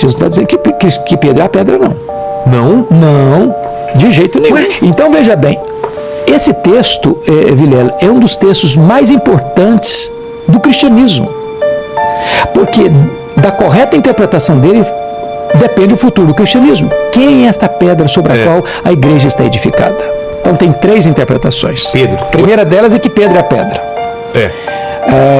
Jesus não está dizendo que Pedro é a pedra, não. Não? Não, de jeito nenhum. Ué? Então, veja bem, esse texto, Vilela, é um dos textos mais importantes do cristianismo. Porque da correta interpretação dele depende o futuro do cristianismo. Quem é esta pedra sobre a qual a igreja está edificada? Então tem 3 interpretações. Pedro. A primeira delas é que Pedro é a pedra.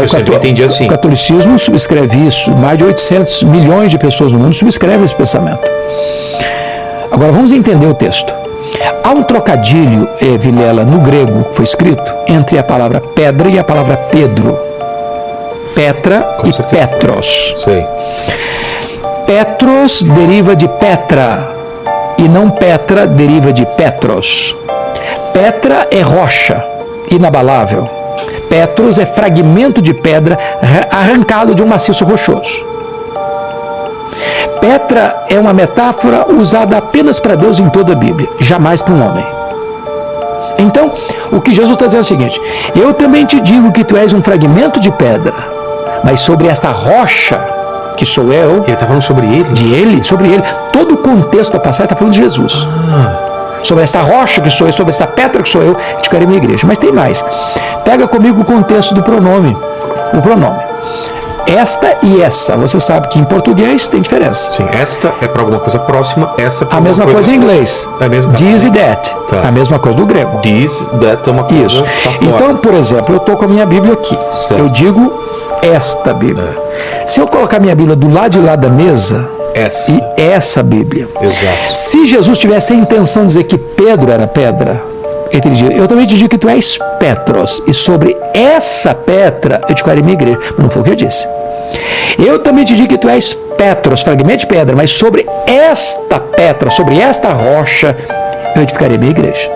Eu sempre entendi assim. O catolicismo subscreve isso. Mais de 800 milhões de pessoas no mundo subscrevem esse pensamento. Agora vamos entender o texto. Há um trocadilho, Vilela, no grego, que foi escrito entre a palavra pedra e a palavra Pedro. Petra Com e certeza. Petros. Sei. Petros deriva de Petra e não Petra deriva de Petros. Petra é rocha, inabalável. Petros é fragmento de pedra arrancado de um maciço rochoso. Petra é uma metáfora usada apenas para Deus em toda a Bíblia, jamais para um homem. Então, o que Jesus está dizendo é o seguinte: eu também te digo que tu és um fragmento de pedra, mas sobre esta rocha, que sou eu, Ele está falando sobre ele? sobre ele, todo o contexto da passagem está falando de Jesus. Sobre esta rocha que sou eu, sobre esta pedra que sou eu, edificarei minha igreja. Mas tem mais. Pega comigo o contexto do pronome. O pronome. Esta e essa. Você sabe que em português tem diferença. Sim, esta é para alguma coisa próxima, essa para A mesma coisa em inglês. É a mesma. This e that. Tá. A mesma coisa do grego. This, that é uma coisa. Isso. Tá fora. Então, por exemplo, eu estou com a minha Bíblia aqui. Certo. Eu digo esta Bíblia. Se eu colocar minha Bíblia do lado de lá da mesa, Essa. e essa Bíblia. Exato. Se Jesus tivesse a intenção de dizer que Pedro era pedra, ele teria dito: eu também te digo que tu és Petros, e sobre essa pedra eu edificarei minha igreja. Mas não foi o que eu disse. Eu também te digo que tu és Petros, fragmento de pedra, mas sobre esta pedra, sobre esta rocha, eu edificarei minha igreja.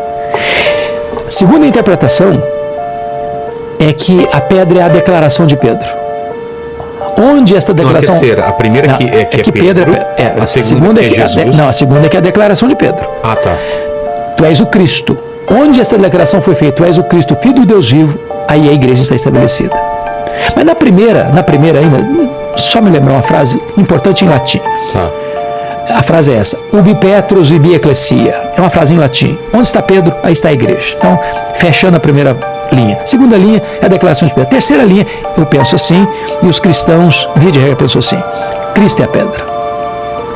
Segunda interpretação é que a pedra é a declaração de Pedro. Onde esta declaração... Não, a terceira. A primeira Não, é que Pedro. A segunda é que é Jesus. Não, a segunda é que é a declaração de Pedro. Ah, tá. Tu és o Cristo. Onde esta declaração foi feita? Tu és o Cristo, Filho do Deus vivo. Aí a igreja está estabelecida. Mas na primeira ainda, só me lembrar uma frase importante em latim. Tá. A frase é essa: ubi Petrus ibi ecclesia. É uma frase em latim. Onde está Pedro? Aí está a igreja. Então, fechando a primeira linha. Segunda linha é a declaração de Pedro. Terceira linha, eu penso assim, e os cristãos, via de regra, pensam assim: Cristo é a pedra.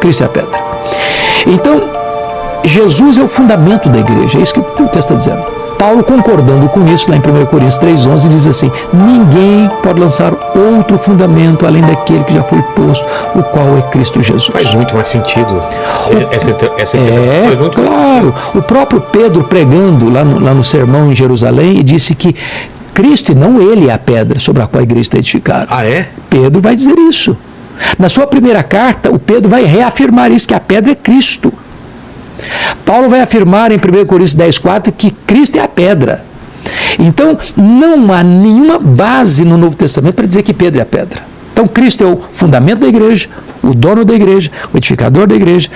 Cristo é a pedra. Então, Jesus é o fundamento da igreja. É isso que o texto está dizendo. Paulo, concordando com isso, lá em 1 Coríntios 3,11, diz assim: ninguém pode lançar outro fundamento além daquele que já foi posto, o qual é Cristo Jesus. Faz muito mais sentido. Essa interpretação faz muito mais claro. O próprio Pedro, pregando lá no sermão em Jerusalém, disse que Cristo e não ele é a pedra sobre a qual a igreja está edificada. Ah, é? Pedro vai dizer isso. Na sua primeira carta, o Pedro vai reafirmar isso, que a pedra é Cristo. Paulo vai afirmar em 1 Coríntios 10,4 que Cristo é a pedra. Então, não há nenhuma base no Novo Testamento para dizer que Pedro é a pedra. Então, Cristo é o fundamento da igreja, o dono da igreja, o edificador da igreja,